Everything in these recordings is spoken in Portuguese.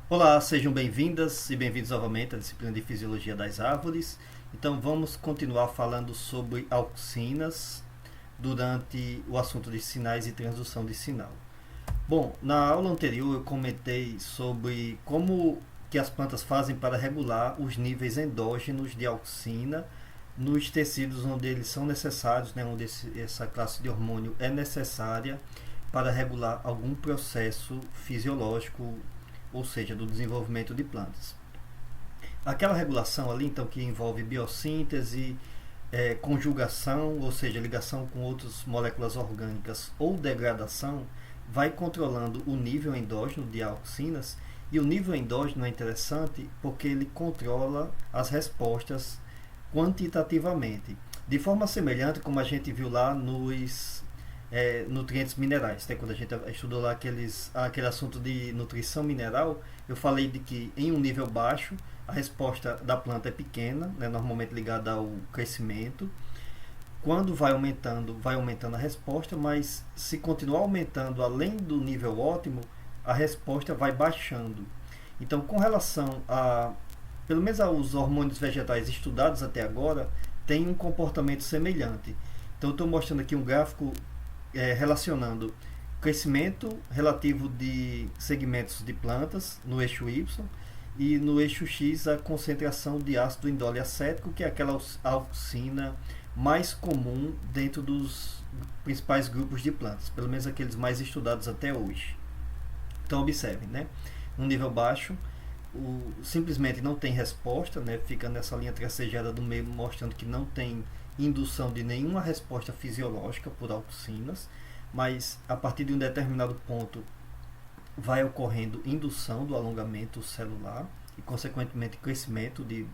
Olá, sejam bem-vindas e bem-vindos novamente à disciplina de Fisiologia das Árvores. Então vamos continuar falando sobre auxinas durante o assunto de sinais e transdução de sinal. Bom, na aula anterior eu comentei sobre como que as plantas fazem para regular os níveis endógenos de auxina nos tecidos onde eles são necessários, né, onde essa classe de hormônio é necessária para regular algum processo fisiológico, ou seja, do desenvolvimento de plantas. Aquela regulação ali, então, que envolve biossíntese, conjugação, ou seja, ligação com outras moléculas orgânicas ou degradação, vai controlando o nível endógeno de auxinas. E o nível endógeno é interessante porque ele controla as respostas quantitativamente, de forma semelhante como a gente viu lá nos nutrientes minerais. Né? Quando a gente estudou lá aquele assunto de nutrição mineral, eu falei de que em um nível baixo a resposta da planta é pequena, né? Normalmente ligada ao crescimento. Quando vai aumentando a resposta, mas se continuar aumentando além do nível ótimo, a resposta vai baixando. Então, com relação a, pelo menos aos hormônios vegetais estudados até agora, tem um comportamento semelhante. Então, eu estou mostrando aqui um gráfico relacionando crescimento relativo de segmentos de plantas no eixo Y e no eixo X a concentração de ácido indole acético, que é aquela auxina mais comum dentro dos principais grupos de plantas, pelo menos aqueles mais estudados até hoje. Então observem, né? Um nível baixo, simplesmente não tem resposta, né? Fica nessa linha tracejada do meio, mostrando que não tem indução de nenhuma resposta fisiológica por auxinas, mas a partir de um determinado ponto vai ocorrendo indução do alongamento celular e, consequentemente, crescimento de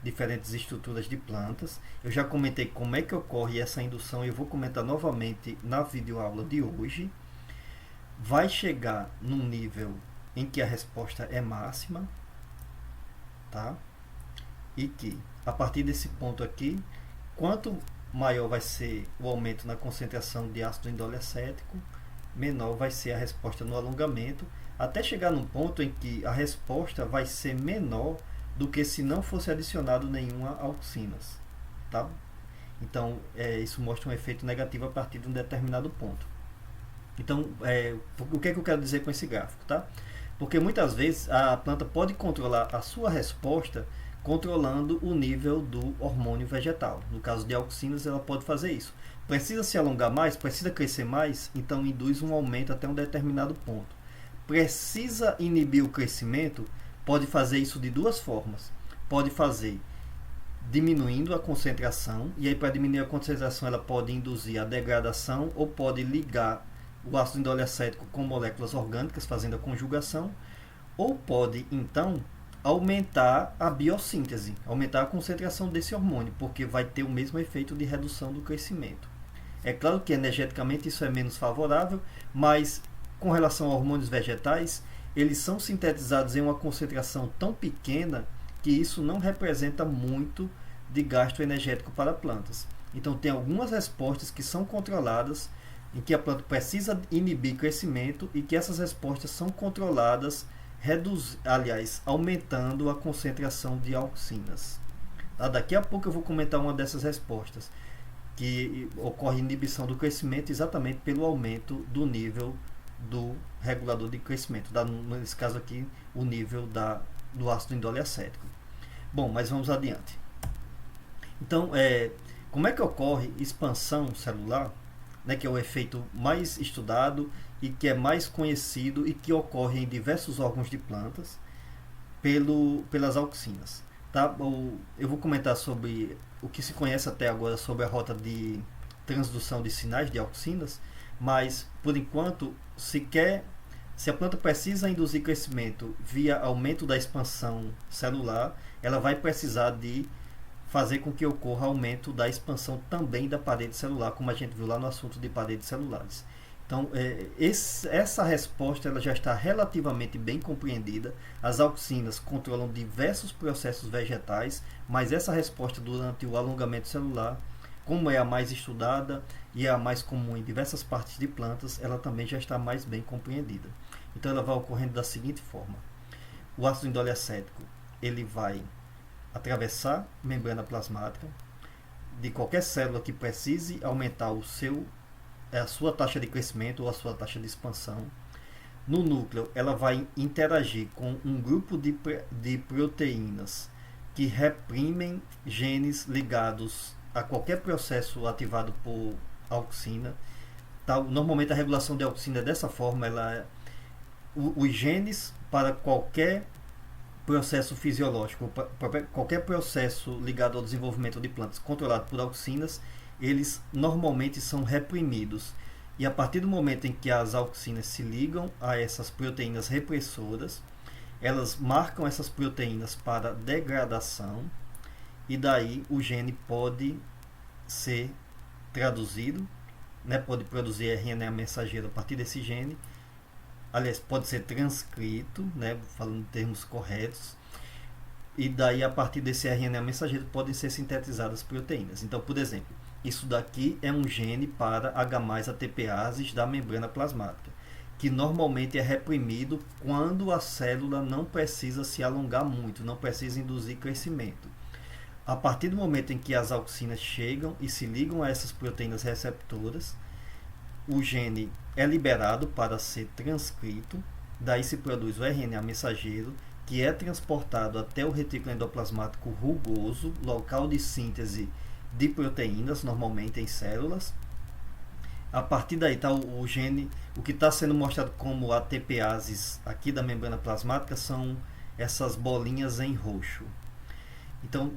diferentes estruturas de plantas. Eu já comentei como é que ocorre essa indução e eu vou comentar novamente na videoaula de hoje. Vai chegar num nível em que a resposta é máxima, tá? E que, a partir desse ponto aqui, quanto maior vai ser o aumento na concentração de ácido indole acético, menor vai ser a resposta no alongamento, até chegar num ponto em que a resposta vai ser menor do que se não fosse adicionado nenhuma auxinas. Tá? Então, isso mostra um efeito negativo a partir de um determinado ponto. Então, o que é que eu quero dizer com esse gráfico? Tá? Porque muitas vezes a planta pode controlar a sua resposta controlando o nível do hormônio vegetal. No caso de auxinas, ela pode fazer isso. Precisa se alongar mais, precisa crescer mais, então induz um aumento até um determinado ponto. Precisa inibir o crescimento, pode fazer isso de duas formas. Pode fazer diminuindo a concentração, e aí para diminuir a concentração ela pode induzir a degradação ou pode ligar o ácido indole acético com moléculas orgânicas, fazendo a conjugação, ou pode então aumentar a biossíntese, aumentar a concentração desse hormônio, porque vai ter o mesmo efeito de redução do crescimento. É claro que energeticamente isso é menos favorável, mas com relação a hormônios vegetais, eles são sintetizados em uma concentração tão pequena que isso não representa muito de gasto energético para plantas. Então tem algumas respostas que são controladas, em que a planta precisa inibir crescimento e que essas respostas são controladas aumentando a concentração de auxinas. Daqui a pouco eu vou comentar uma dessas respostas, que ocorre inibição do crescimento exatamente pelo aumento do nível do regulador de crescimento, nesse caso aqui, o nível do ácido indole acético. Bom, mas vamos adiante. Então, como é que ocorre expansão celular, né, que é o efeito mais estudado e que é mais conhecido e que ocorre em diversos órgãos de plantas pelas auxinas. Tá? Eu vou comentar sobre o que se conhece até agora sobre a rota de transdução de sinais de auxinas, mas por enquanto se a planta precisa induzir crescimento via aumento da expansão celular, ela vai precisar de fazer com que ocorra aumento da expansão também da parede celular, como a gente viu lá no assunto de paredes celulares. Então, essa resposta ela já está relativamente bem compreendida. As auxinas controlam diversos processos vegetais, mas essa resposta durante o alongamento celular, como é a mais estudada e é a mais comum em diversas partes de plantas, ela também já está mais bem compreendida. Então, ela vai ocorrendo da seguinte forma. o ácido indole acético ele vai atravessar a membrana plasmática de qualquer célula que precise aumentar a sua taxa de crescimento ou a sua taxa de expansão. No núcleo, ela vai interagir com um grupo de proteínas que reprimem genes ligados a qualquer processo ativado por auxina. Normalmente a regulação de auxina dessa forma, os genes para qualquer processo fisiológico, qualquer processo ligado ao desenvolvimento de plantas controlado por auxinas, eles normalmente são reprimidos. E a partir do momento em que as auxinas se ligam a essas proteínas repressoras, elas marcam essas proteínas para degradação, e daí o gene pode ser traduzido, né, pode produzir RNA mensageiro a partir desse gene. Aliás, pode ser transcrito, né, falando em termos corretos, e daí a partir desse RNA mensageiro podem ser sintetizadas proteínas. Então, por exemplo, isso daqui é um gene para H+ ATPases da membrana plasmática, que normalmente é reprimido quando a célula não precisa se alongar muito, não precisa induzir crescimento. A partir do momento em que as auxinas chegam e se ligam a essas proteínas receptoras, o gene é liberado para ser transcrito, daí se produz o RNA mensageiro, que é transportado até o retículo endoplasmático rugoso, local de síntese de proteínas, normalmente em células. A partir daí está o gene, o que está sendo mostrado como ATPases aqui da membrana plasmática são essas bolinhas em roxo. Então,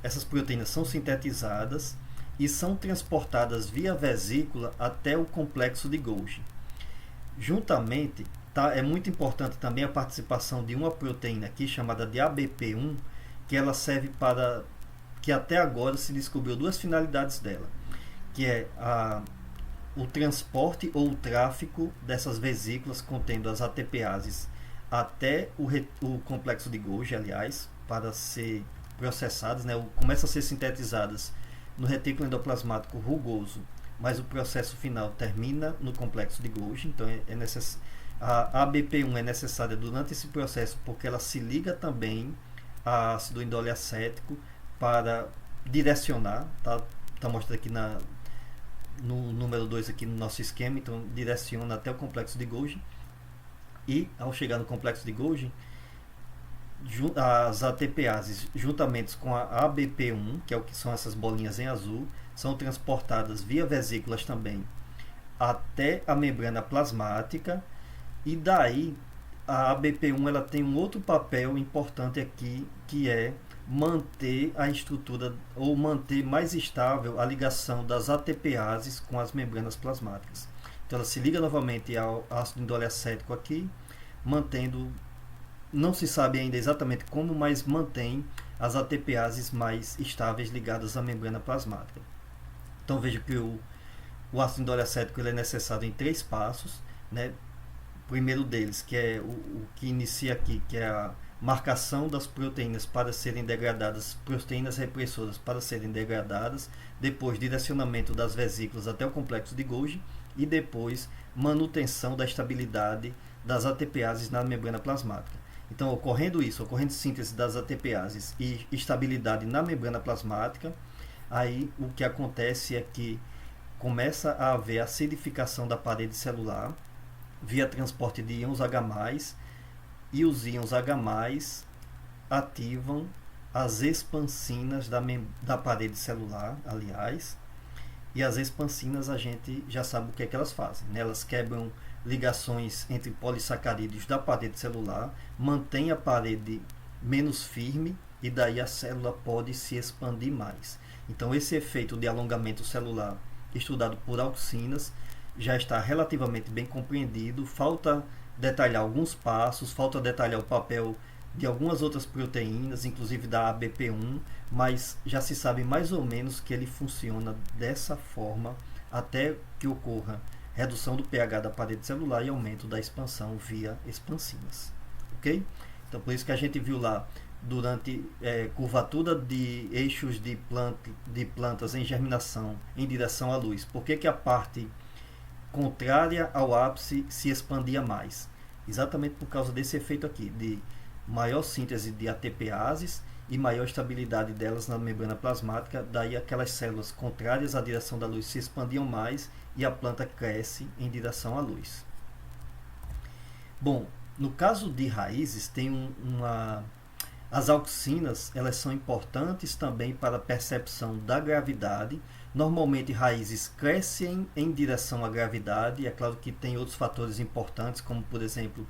essas proteínas são sintetizadas e são transportadas via vesícula até o complexo de Golgi. Juntamente, é muito importante também a participação de uma proteína aqui chamada de ABP1, que ela serve para, que até agora se descobriu duas finalidades dela, que é o transporte ou o tráfego dessas vesículas contendo as ATPases até o complexo de Golgi, aliás, para ser processadas, né, começam a ser sintetizadas no retículo endoplasmático rugoso, mas o processo final termina no complexo de Golgi. Então a ABP1 é necessária durante esse processo porque ela se liga também a ácido indole acético para direcionar, tá mostrado aqui no número 2 aqui no nosso esquema, então direciona até o complexo de Golgi, e ao chegar no complexo de Golgi, as ATPases, juntamente com a ABP1, que é o que são essas bolinhas em azul, são transportadas via vesículas também até a membrana plasmática, e daí a ABP1 ela tem um outro papel importante aqui, que é manter a estrutura ou manter mais estável a ligação das ATPases com as membranas plasmáticas. Então ela se liga novamente ao ácido indole acético aqui, mantendo, não se sabe ainda exatamente como, mas mantém as ATPases mais estáveis ligadas à membrana plasmática. Então veja que o ácido indole acético ele é necessário em 3 passos, né? O primeiro deles, que é o que inicia aqui, que é a marcação das proteínas para serem degradadas, proteínas repressoras para serem degradadas, depois direcionamento das vesículas até o complexo de Golgi, e depois manutenção da estabilidade das ATPases na membrana plasmática. Então, ocorrendo síntese das ATPases e estabilidade na membrana plasmática, aí o que acontece é que começa a haver acidificação da parede celular via transporte de íons H+, e os íons H+ ativam as expansinas da parede celular, aliás, e as expansinas a gente já sabe o que é que elas fazem, né? Elas quebram ligações entre polissacarídeos da parede celular, mantém a parede menos firme e daí a célula pode se expandir mais. Então esse efeito de alongamento celular estudado por auxinas já está relativamente bem compreendido. Falta detalhar alguns passos, falta detalhar o papel de algumas outras proteínas, inclusive da ABP1, mas já se sabe mais ou menos que ele funciona dessa forma até que ocorra redução do pH da parede celular e aumento da expansão via expansinas. Ok? Então, por isso que a gente viu lá, durante curvatura de eixos de plantas em germinação em direção à luz, por que a parte contrária ao ápice se expandia mais? exatamente por causa desse efeito aqui, de maior síntese de ATPases e maior estabilidade delas na membrana plasmática, daí aquelas células contrárias à direção da luz se expandiam mais e a planta cresce em direção à luz. Bom, no caso de raízes, tem as auxinas, elas são importantes também para a percepção da gravidade. Normalmente Raízes crescem em direção à gravidade. É claro que tem outros fatores importantes, como por exemplo,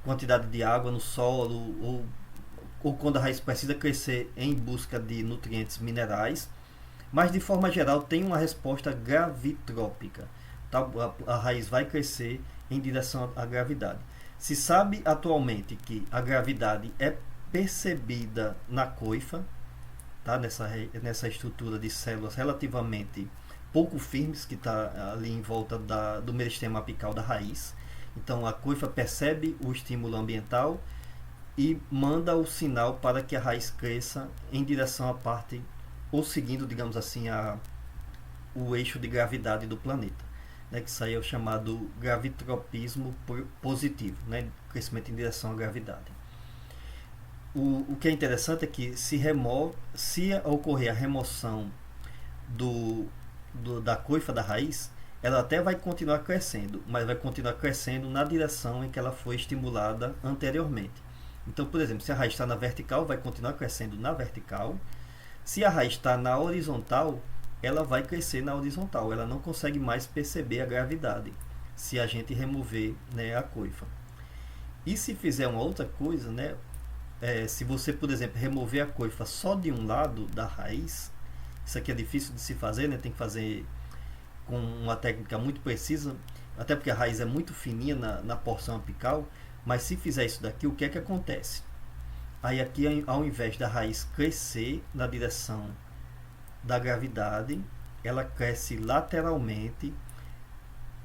quantidade de água no solo, ou quando a raiz precisa crescer em busca de nutrientes minerais. Mas de forma geral tem uma resposta gravitrópica. Tá? A raiz vai crescer em direção à gravidade. Se sabe atualmente que a gravidade é percebida na coifa, tá? Nessa estrutura de células relativamente pouco firmes que está ali em volta do meristema apical da raiz. Então a coifa percebe o estímulo ambiental e manda o sinal para que a raiz cresça em direção à parte, ou seguindo, digamos assim, o eixo de gravidade do planeta, né, que isso aí é o chamado gravitropismo positivo, né, crescimento em direção à gravidade. O que é interessante é que se ocorrer a remoção da coifa da raiz, ela até vai continuar crescendo, mas vai continuar crescendo na direção em que ela foi estimulada anteriormente. Então, por exemplo, se a raiz está na vertical, vai continuar crescendo na vertical. Se a raiz está na horizontal, ela vai crescer na horizontal. Ela não consegue mais perceber a gravidade se a gente remover, né, a coifa. E se fizer uma outra coisa, né, se você, por exemplo, remover a coifa só de um lado da raiz, isso aqui é difícil de se fazer, né, tem que fazer com uma técnica muito precisa, até porque a raiz é muito fininha na porção apical. Mas se fizer isso daqui, o que é que acontece? Aí aqui, ao invés da raiz crescer na direção da gravidade, ela cresce lateralmente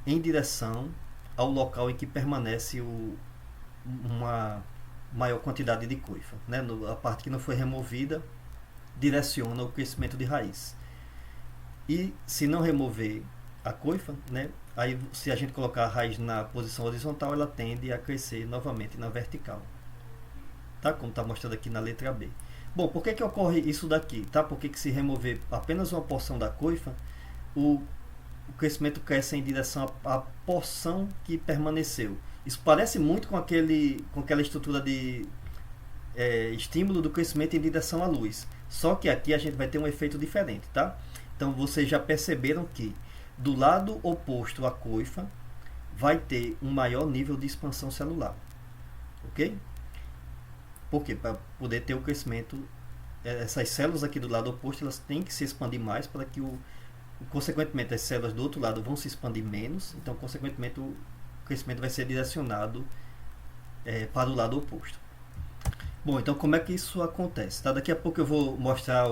em direção ao local em que permanece uma maior quantidade de coifa, né? A parte que não foi removida direciona o crescimento de raiz. E se não remover a coifa, né, aí se a gente colocar a raiz na posição horizontal, ela tende a crescer novamente na vertical, tá? Como está mostrado aqui na letra B. Bom, por que ocorre isso daqui? Tá? Porque que se remover apenas uma porção da coifa, o crescimento cresce em direção à porção que permaneceu. Isso parece muito com aquela estrutura de estímulo do crescimento em direção à luz. Só que aqui a gente vai ter um efeito diferente, tá? Então vocês já perceberam que do lado oposto à coifa vai ter um maior nível de expansão celular, ok? Por quê? Para poder ter o crescimento, essas células aqui do lado oposto, elas têm que se expandir mais para que consequentemente as células do outro lado vão se expandir menos, então consequentemente o crescimento vai ser direcionado para o lado oposto. Bom, então como é que isso acontece? Tá? Daqui a pouco eu vou mostrar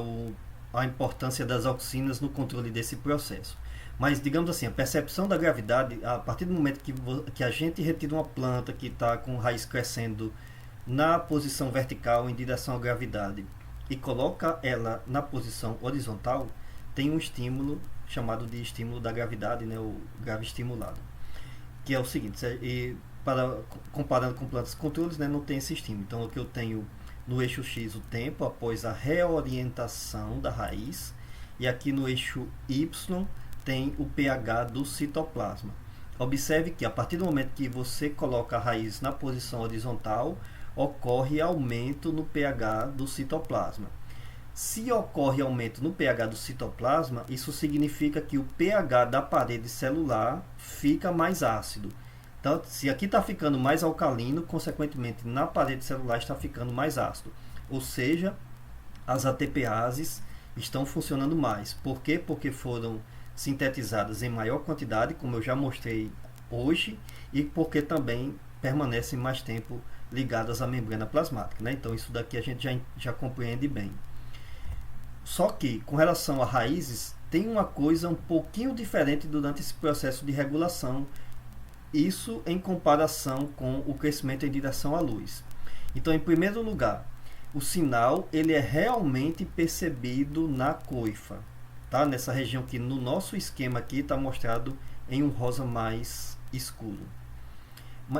a importância das auxinas no controle desse processo. Mas, digamos assim, a percepção da gravidade, a partir do momento que a gente retira uma planta que está com raiz crescendo na posição vertical em direção à gravidade e coloca ela na posição horizontal, tem um estímulo chamado de estímulo da gravidade, né, o graviestimulado, que é o seguinte, comparando com plantas controles, né, não tem esse estímulo. Então, o que eu tenho no eixo X, o tempo após a reorientação da raiz, e aqui no eixo Y tem o pH do citoplasma. Observe que a partir do momento que você coloca a raiz na posição horizontal, ocorre aumento no pH do citoplasma. Se ocorre aumento no pH do citoplasma, isso significa que o pH da parede celular fica mais ácido. Então, se aqui está ficando mais alcalino, consequentemente na parede celular está ficando mais ácido. Ou seja, as ATPases estão funcionando mais. Por quê? Porque foram sintetizadas em maior quantidade, como eu já mostrei hoje, e porque também permanecem mais tempo ligadas à membrana plasmática, né? Então isso daqui a gente já compreende bem. Só que com relação a raízes, tem uma coisa um pouquinho diferente durante esse processo de regulação, isso em comparação com o crescimento em direção à luz. Então, em primeiro lugar, o sinal ele é realmente percebido na coifa, tá? Nessa região que no nosso esquema aqui está mostrado em um rosa mais escuro.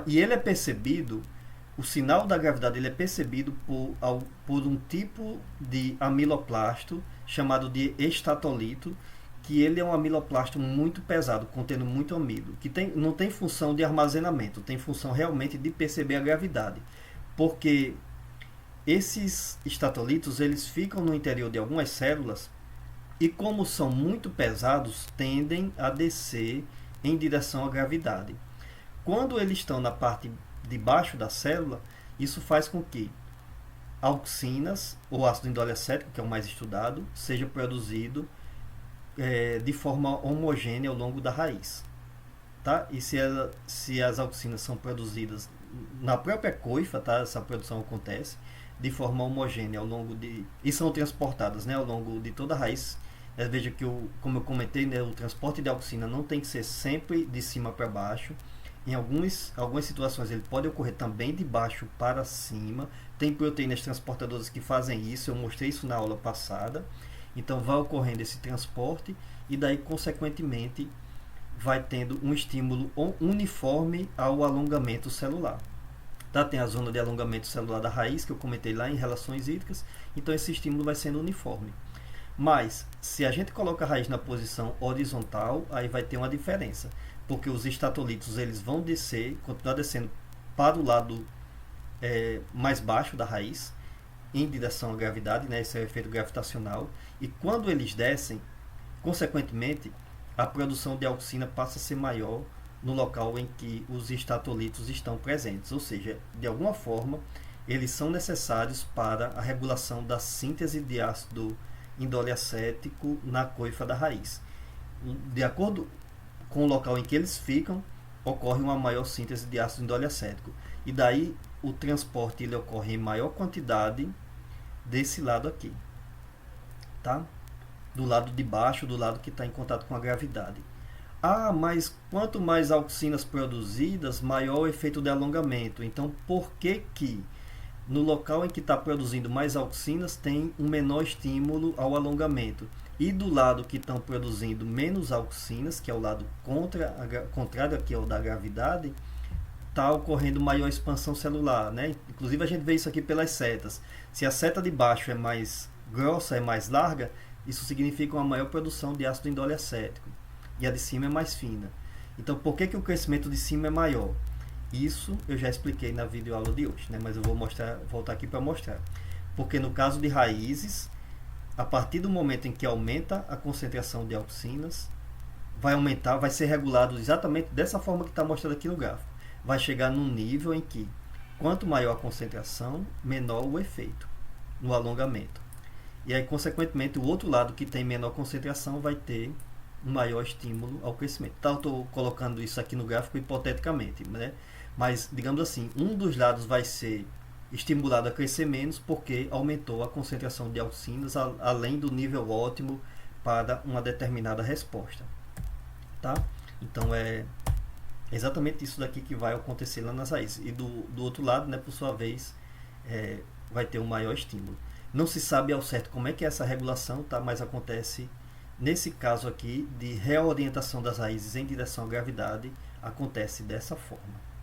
E ele é percebido, o sinal da gravidade ele é percebido por um tipo de amiloplasto chamado de estatolito, que ele é um amiloplasto muito pesado, contendo muito amido, que não tem função de armazenamento, tem função realmente de perceber a gravidade. Porque esses estatolitos eles ficam no interior de algumas células e, como são muito pesados, tendem a descer em direção à gravidade. Quando eles estão na parte de baixo da célula, isso faz com que auxinas, ou ácido indolacético, que é o mais estudado, seja produzido de forma homogênea ao longo da raiz. Tá? E se as auxinas são produzidas na própria coifa, tá? Essa produção acontece de forma homogênea ao longo e são transportadas, né, ao longo de toda a raiz. Veja que, como eu comentei, né, o transporte de auxina não tem que ser sempre de cima para baixo. Em algumas situações ele pode ocorrer também de baixo para cima. Tem proteínas transportadoras que fazem isso, eu mostrei isso na aula passada. Então vai ocorrendo esse transporte e daí, consequentemente, vai tendo um estímulo uniforme ao alongamento celular. Tá? Tem a zona de alongamento celular da raiz, que eu comentei lá em relações hídricas, então esse estímulo vai sendo uniforme. Mas, se a gente coloca a raiz na posição horizontal, aí vai ter uma diferença, porque os estatolitos eles vão descer, continuar descendo para o lado mais baixo da raiz, em direção à gravidade, né? Esse é o efeito gravitacional, e quando eles descem, consequentemente, a produção de auxina passa a ser maior no local em que os estatolitos estão presentes, ou seja, de alguma forma, eles são necessários para a regulação da síntese de ácido indolacético na coifa da raiz. De acordo com o local em que eles ficam, ocorre uma maior síntese de ácido indolacético, e daí o transporte ele ocorre em maior quantidade desse lado aqui, tá? Do lado de baixo, do lado que está em contato com a gravidade. Mas quanto mais auxinas produzidas, maior o efeito de alongamento. Então, por que no local em que está produzindo mais auxinas tem um menor estímulo ao alongamento? E do lado que estão produzindo menos auxinas, que é o lado contrário aqui ao da gravidade, está ocorrendo maior expansão celular, né? Inclusive a gente vê isso aqui pelas setas. Se a seta de baixo é mais grossa, é mais larga, isso significa uma maior produção de ácido indolacético. E a de cima é mais fina. Então, por que o crescimento de cima é maior? Isso eu já expliquei na videoaula de hoje, né? Mas eu vou voltar aqui para mostrar. Porque no caso de raízes, a partir do momento em que aumenta a concentração de auxinas, vai ser regulado exatamente dessa forma que está mostrado aqui no gráfico. Vai chegar num nível em que, quanto maior a concentração, menor o efeito no alongamento. E aí, consequentemente, o outro lado que tem menor concentração vai ter um maior estímulo ao crescimento. Então, eu estou colocando isso aqui no gráfico hipoteticamente, né? Mas, digamos assim, um dos lados vai ser estimulado a crescer menos porque aumentou a concentração de auxinas além do nível ótimo para uma determinada resposta. Tá? Então, é exatamente isso daqui que vai acontecer lá nas raízes. E do outro lado, né, por sua vez, vai ter um maior estímulo. Não se sabe ao certo como é que é essa regulação, tá? Mas acontece, nesse caso aqui, de reorientação das raízes em direção à gravidade, acontece dessa forma.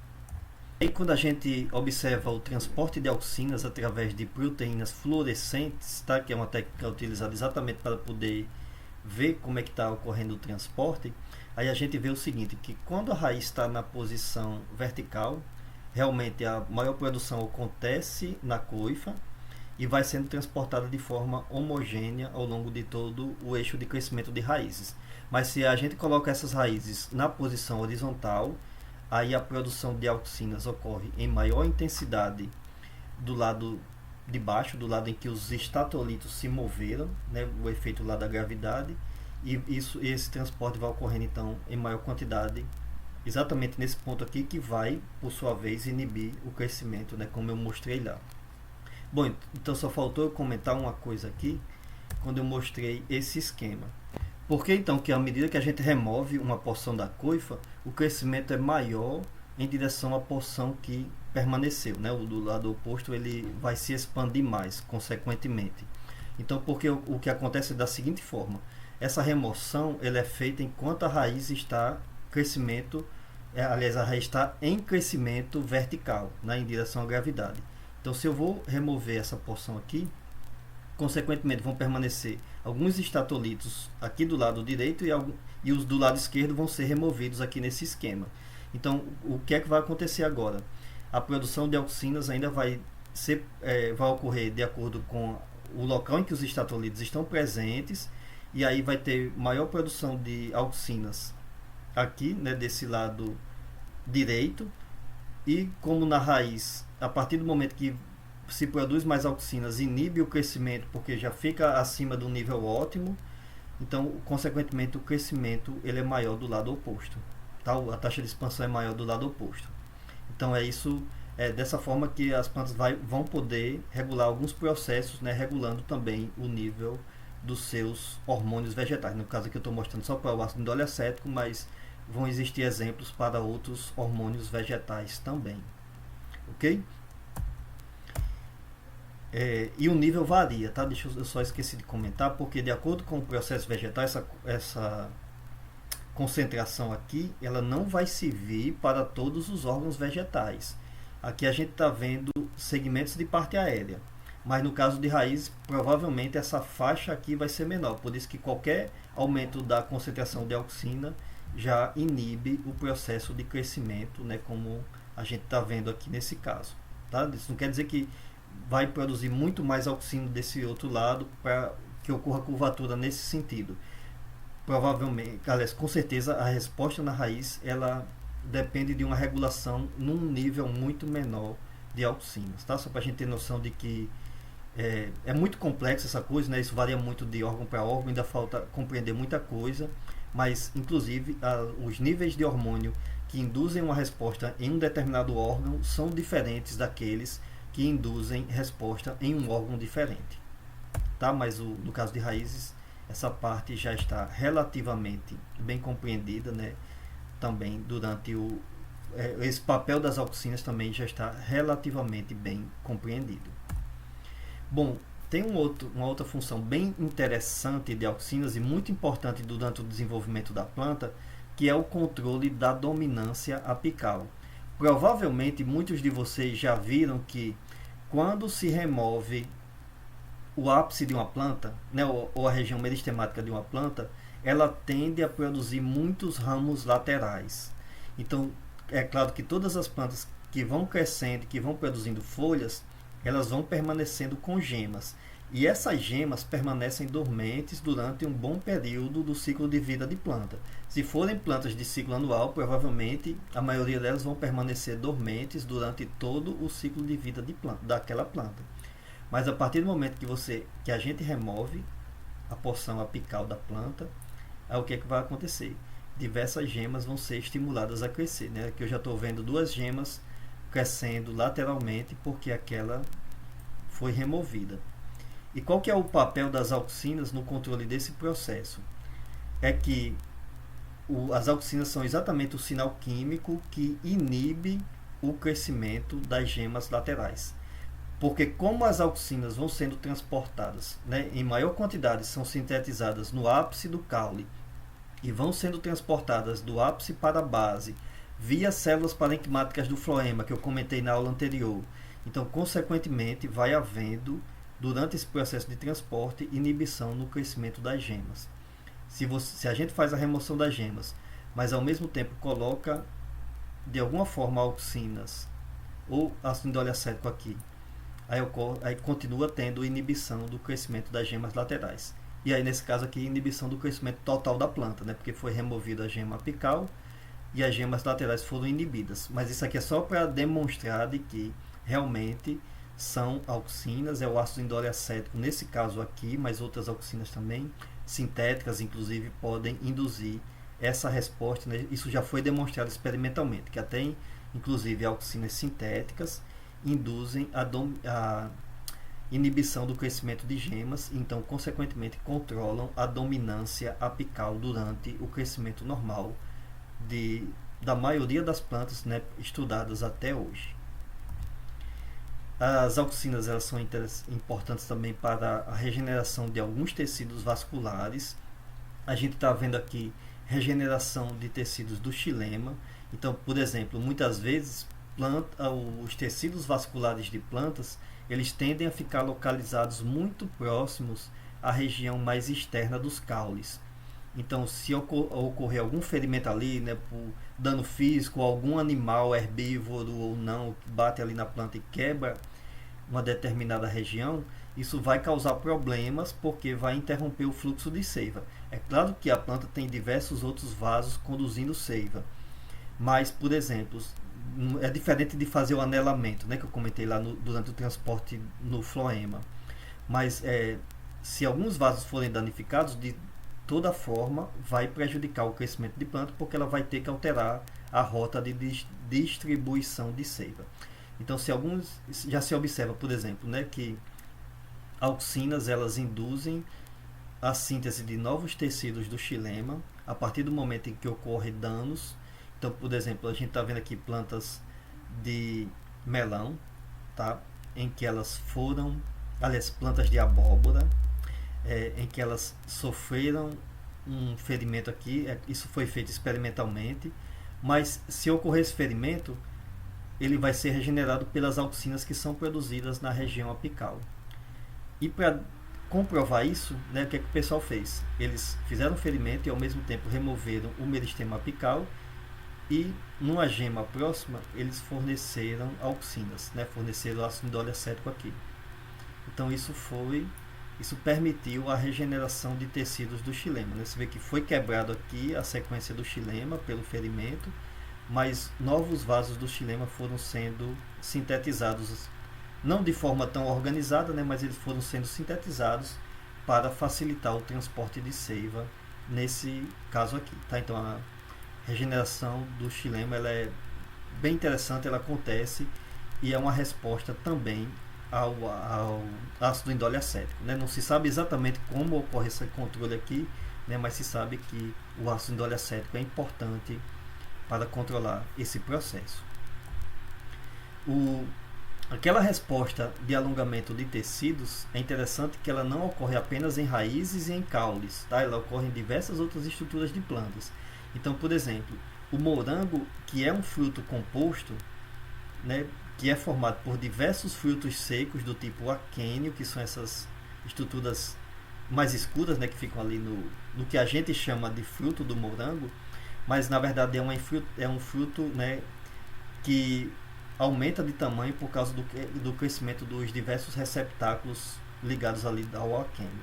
E quando a gente observa o transporte de auxinas através de proteínas fluorescentes, tá? Que é uma técnica utilizada exatamente para poder ver como é que está ocorrendo o transporte, aí a gente vê o seguinte, que quando a raiz está na posição vertical, realmente a maior produção acontece na coifa e vai sendo transportada de forma homogênea ao longo de todo o eixo de crescimento de raízes. Mas se a gente coloca essas raízes na posição horizontal, aí a produção de auxinas ocorre em maior intensidade do lado de baixo, do lado em que os estatolitos se moveram, né, o efeito lá da gravidade, e esse transporte vai ocorrendo então em maior quantidade, exatamente nesse ponto aqui, que vai, por sua vez, inibir o crescimento, né, como eu mostrei lá. Bom, então só faltou eu comentar uma coisa aqui, quando eu mostrei esse esquema. Porque então que à medida que a gente remove uma porção da coifa, o crescimento é maior em direção à porção que permaneceu, né? O do lado oposto ele vai se expandir mais, consequentemente. Então, porque o que acontece é da seguinte forma: essa remoção ela é feita enquanto a raiz está crescimento aliás, a raiz está em crescimento vertical, né, em direção à gravidade. Então, se eu vou remover essa porção aqui, consequentemente vão permanecer alguns estatolitos aqui do lado direito e os do lado esquerdo vão ser removidos aqui nesse esquema. Então, o que é que vai acontecer agora? A produção de auxinas ainda vai ocorrer de acordo com o local em que os estatolitos estão presentes, e aí vai ter maior produção de auxinas aqui, né, desse lado direito, e como na raiz, a partir do momento que se produz mais auxinas, inibe o crescimento porque já fica acima do nível ótimo, então consequentemente o crescimento ele é maior do lado oposto, tá? A taxa de expansão é maior do lado oposto. Então é dessa forma que as plantas vão poder regular alguns processos, né, regulando também o nível dos seus hormônios vegetais. No caso aqui eu estou mostrando só para o ácido indolioacético, mas vão existir exemplos para outros hormônios vegetais também. Ok? E o nível varia, tá? Eu só esqueci de comentar, porque de acordo com o processo vegetal, essa concentração aqui, ela não vai servir para todos os órgãos vegetais. Aqui a gente está vendo segmentos de parte aérea, mas no caso de raiz, provavelmente essa faixa aqui vai ser menor, por isso que qualquer aumento da concentração de auxina já inibe o processo de crescimento, né, como a gente está vendo aqui nesse caso. Tá? Isso não quer dizer que vai produzir muito mais auxina desse outro lado para que ocorra curvatura nesse sentido. Provavelmente, aliás, com certeza a resposta na raiz ela depende de uma regulação num nível muito menor de auxinas, tá? Só para a gente ter noção de que é muito complexa essa coisa, né? Isso varia muito de órgão para órgão, ainda falta compreender muita coisa, mas inclusive os níveis de hormônio que induzem uma resposta em um determinado órgão são diferentes daqueles que induzem resposta em um órgão diferente, tá? Mas no caso de raízes, essa parte já está relativamente bem compreendida, né? Também durante esse papel das auxinas também já está relativamente bem compreendido. Bom, tem uma outra função bem interessante de auxinas e muito importante durante o desenvolvimento da planta, que é o controle da dominância apical. Provavelmente muitos de vocês já viram que quando se remove o ápice de uma planta, né, ou a região meristemática de uma planta, ela tende a produzir muitos ramos laterais. Então, é claro que todas as plantas que vão crescendo, que vão produzindo folhas, elas vão permanecendo com gemas. E essas gemas permanecem dormentes durante um bom período do ciclo de vida de planta. Se forem plantas de ciclo anual, provavelmente a maioria delas vão permanecer dormentes durante todo o ciclo de vida daquela planta. Mas a partir do momento que a gente remove a porção apical da planta, o que é que vai acontecer? Diversas gemas vão ser estimuladas a crescer, né? Aqui eu já estou vendo 2 gemas crescendo lateralmente porque aquela foi removida. E qual que é o papel das auxinas no controle desse processo? É que as auxinas são exatamente o sinal químico que inibe o crescimento das gemas laterais. Porque como as auxinas vão sendo transportadas, né, em maior quantidade, são sintetizadas no ápice do caule e vão sendo transportadas do ápice para a base via células parenquimáticas do floema, que eu comentei na aula anterior. Então, consequentemente, vai havendo, durante esse processo de transporte, inibição no crescimento das gemas. Se a gente faz a remoção das gemas, mas ao mesmo tempo coloca, de alguma forma, auxinas ou ácido indolioacético aqui, aí continua tendo inibição do crescimento das gemas laterais. E aí, nesse caso aqui, inibição do crescimento total da planta, né? Porque foi removida a gema apical e as gemas laterais foram inibidas. Mas isso aqui é só para demonstrar de que realmente são auxinas, é o ácido indolioacético nesse caso aqui, mas outras auxinas também, sintéticas inclusive, podem induzir essa resposta, né? Isso já foi demonstrado experimentalmente, que até inclusive auxinas sintéticas induzem a inibição do crescimento de gemas, então consequentemente controlam a dominância apical durante o crescimento normal da maioria das plantas, né, estudadas até hoje. As auxinas elas são importantes também para a regeneração de alguns tecidos vasculares. A gente está vendo aqui regeneração de tecidos do xilema. Então, por exemplo, muitas vezes os tecidos vasculares de plantas eles tendem a ficar localizados muito próximos à região mais externa dos caules. Então, se ocorrer algum ferimento ali, né, por dano físico, algum animal herbívoro ou não bate ali na planta e quebra uma determinada região, isso vai causar problemas porque vai interromper o fluxo de seiva. É claro que a planta tem diversos outros vasos conduzindo seiva, mas, por exemplo, é diferente de fazer o anelamento, né, que eu comentei lá durante o transporte no floema. Mas se alguns vasos forem danificados, de toda forma vai prejudicar o crescimento de planta porque ela vai ter que alterar a rota de distribuição de seiva. Então, se alguns já se observa, por exemplo, né, que auxinas elas induzem a síntese de novos tecidos do xilema a partir do momento em que ocorrem danos. Então, por exemplo, a gente está vendo aqui plantas de melão, tá? Em que elas foram, aliás, plantas de abóbora, em que elas sofreram um ferimento aqui. Isso foi feito experimentalmente, mas se ocorrer esse ferimento, ele vai ser regenerado pelas auxinas que são produzidas na região apical. E para comprovar isso, né, o que é que o pessoal fez? Eles fizeram um ferimento e ao mesmo tempo removeram o meristema apical e numa gema próxima eles forneceram auxinas, né, forneceram ácido indole acético aqui. Então isso permitiu a regeneração de tecidos do xilema, né? Você vê que foi quebrado aqui a sequência do xilema pelo ferimento, mas novos vasos do xilema foram sendo sintetizados, não de forma tão organizada, né, mas eles foram sendo sintetizados para facilitar o transporte de seiva nesse caso aqui. Tá? Então a regeneração do xilema ela é bem interessante, ela acontece e é uma resposta também ao ácido indole acético. Né? Não se sabe exatamente como ocorre esse controle aqui, né, mas se sabe que o ácido indole acético é importante para controlar esse processo. Aquela resposta de alongamento de tecidos é interessante que ela não ocorre apenas em raízes e em caules, tá? Ela ocorre em diversas outras estruturas de plantas. Então, por exemplo, o morango, que é um fruto composto, né, que é formado por diversos frutos secos do tipo aquênio, que são essas estruturas mais escuras, né, que ficam ali no que a gente chama de fruto do morango, mas na verdade é um fruto, né, que aumenta de tamanho por causa do crescimento dos diversos receptáculos ligados ali ao aquênio.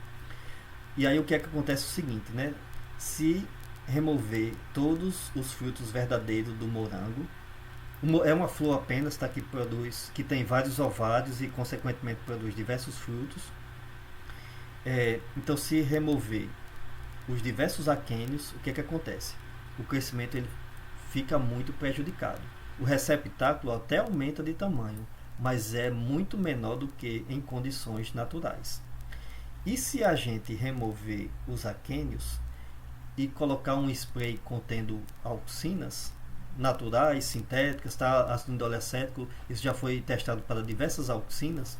E aí o que é que acontece é o seguinte, né? Se remover todos os frutos verdadeiros do morango, é uma flor apenas, tá, que tem vários ovários e consequentemente produz diversos frutos. Então, se remover os diversos aquênios, o que é que acontece? O crescimento ele fica muito prejudicado. O receptáculo até aumenta de tamanho, mas é muito menor do que em condições naturais. E se a gente remover os aquênios e colocar um spray contendo auxinas naturais, sintéticas, tá? Ácido indole acético, isso já foi testado para diversas auxinas,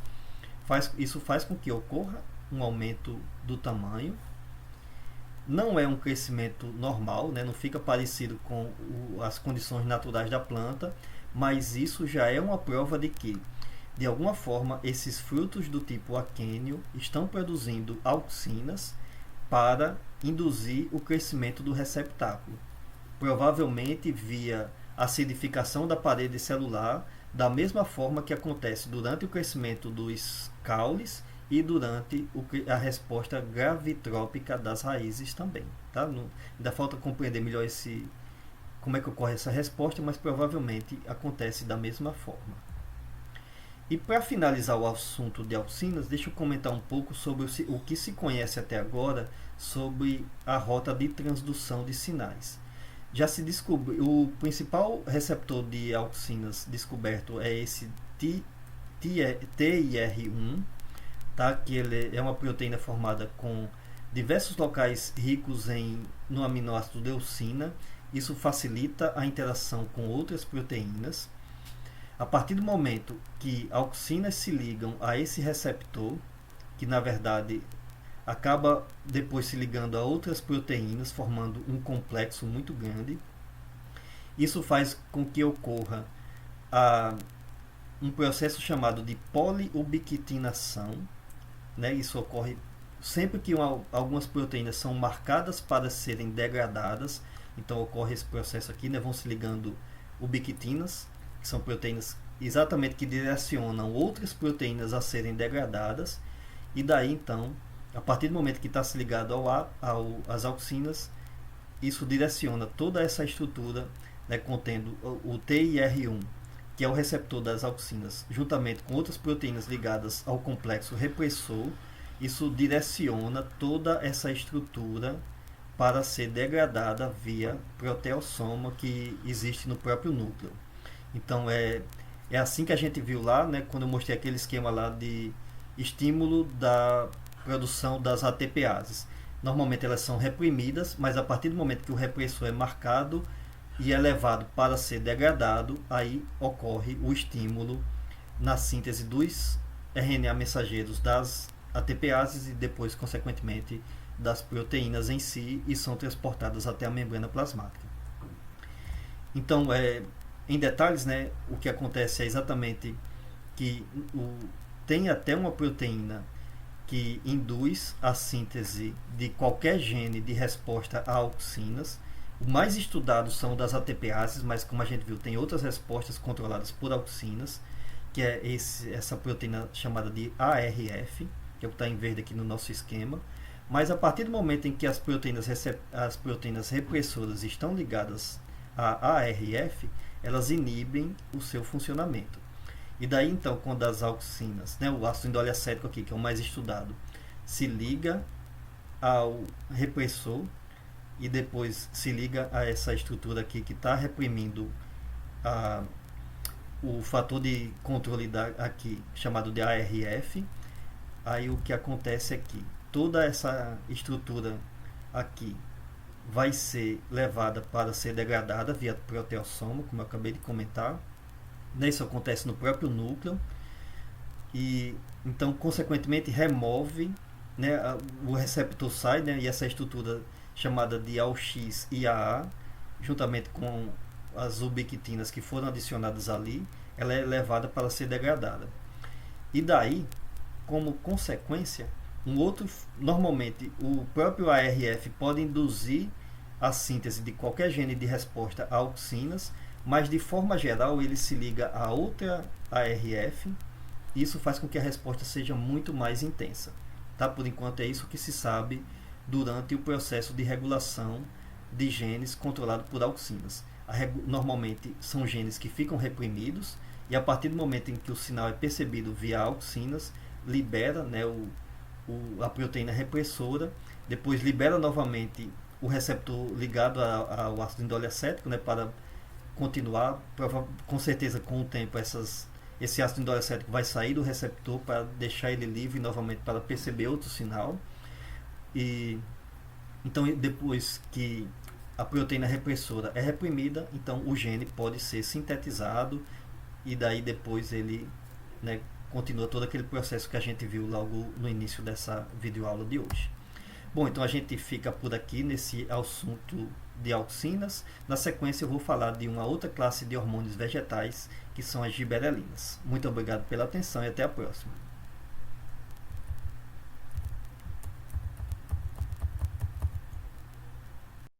isso faz com que ocorra um aumento do tamanho. Não é um crescimento normal, né? Não fica parecido com as condições naturais da planta, mas isso já é uma prova de que, de alguma forma, esses frutos do tipo aquênio estão produzindo auxinas para induzir o crescimento do receptáculo, provavelmente via acidificação da parede celular, da mesma forma que acontece durante o crescimento dos caules e durante a resposta gravitrópica das raízes também. Tá? Ainda falta compreender melhor como é que ocorre essa resposta, mas provavelmente acontece da mesma forma. E para finalizar o assunto de auxinas, deixa eu comentar um pouco sobre o que se conhece até agora sobre a rota de transdução de sinais. Já se descobriu, o principal receptor de auxinas descoberto é esse TIR1, tá? Que ele é uma proteína formada com diversos locais ricos no aminoácido leucina. Isso facilita a interação com outras proteínas. A partir do momento que auxinas se ligam a esse receptor, que na verdade acaba depois se ligando a outras proteínas, formando um complexo muito grande, Isso faz com que ocorra a, um processo chamado de poliubiquitinação, né? Isso ocorre sempre que algumas proteínas são marcadas para serem degradadas. Então ocorre esse processo aqui, né? Vão se ligando ubiquitinas, que são proteínas exatamente que direcionam outras proteínas a serem degradadas. E daí então, a partir do momento que está se ligado às auxinas, isso direciona toda essa estrutura, né, contendo o TIR1, que é o receptor das auxinas, juntamente com outras proteínas ligadas ao complexo repressor. Isso direciona toda essa estrutura para ser degradada via proteossoma que existe no próprio núcleo. Então é assim que a gente viu lá, né, quando eu mostrei aquele esquema lá de estímulo da produção das ATPases. Normalmente elas são reprimidas, mas a partir do momento que o repressor é marcado e é levado para ser degradado, aí ocorre o estímulo na síntese dos RNA mensageiros das ATPases e depois, consequentemente, das proteínas em si, e são transportadas até a membrana plasmática. Então, em detalhes, né, o que acontece é exatamente que tem até uma proteína que induz a síntese de qualquer gene de resposta a auxinas. O mais estudado são das ATPases, mas como a gente viu, tem outras respostas controladas por auxinas, que é essa proteína chamada de ARF, que é o que está em verde aqui no nosso esquema. Mas a partir do momento em que as proteínas repressoras estão ligadas a ARF, elas inibem o seu funcionamento. E daí então, quando as auxinas, né, o ácido indolioacético aqui, que é o mais estudado, se liga ao repressor e depois se liga a essa estrutura aqui que está reprimindo o fator de controle aqui, chamado de ARF, aí o que acontece é que toda essa estrutura aqui vai ser levada para ser degradada via proteossoma, como eu acabei de comentar. Isso acontece no próprio núcleo e então consequentemente remove, né, o receptor sai, né, e essa estrutura chamada de AUX e AA, juntamente com as ubiquitinas que foram adicionadas ali, ela é levada para ser degradada. E daí, como consequência, normalmente o próprio ARF pode induzir a síntese de qualquer gene de resposta a auxinas, mas de forma geral ele se liga a outra ARF. Isso faz com que a resposta seja muito mais intensa. Tá? Por enquanto é isso que se sabe durante o processo de regulação de genes controlado por auxinas. Normalmente são genes que ficam reprimidos e a partir do momento em que o sinal é percebido via auxinas, libera, né, a proteína repressora, depois libera novamente o receptor ligado ao ácido indolioacético, né, para continuar. Com certeza, com o tempo, esse ácido indolioacético vai sair do receptor para deixar ele livre novamente para perceber outro sinal. E então, depois que a proteína repressora é reprimida, então o gene pode ser sintetizado e daí depois ele, né, continua todo aquele processo que a gente viu logo no início dessa videoaula de hoje. Bom, então a gente fica por aqui nesse assunto de auxinas. Na sequência eu vou falar de uma outra classe de hormônios vegetais, que são as giberelinas. Muito obrigado pela atenção e até a próxima.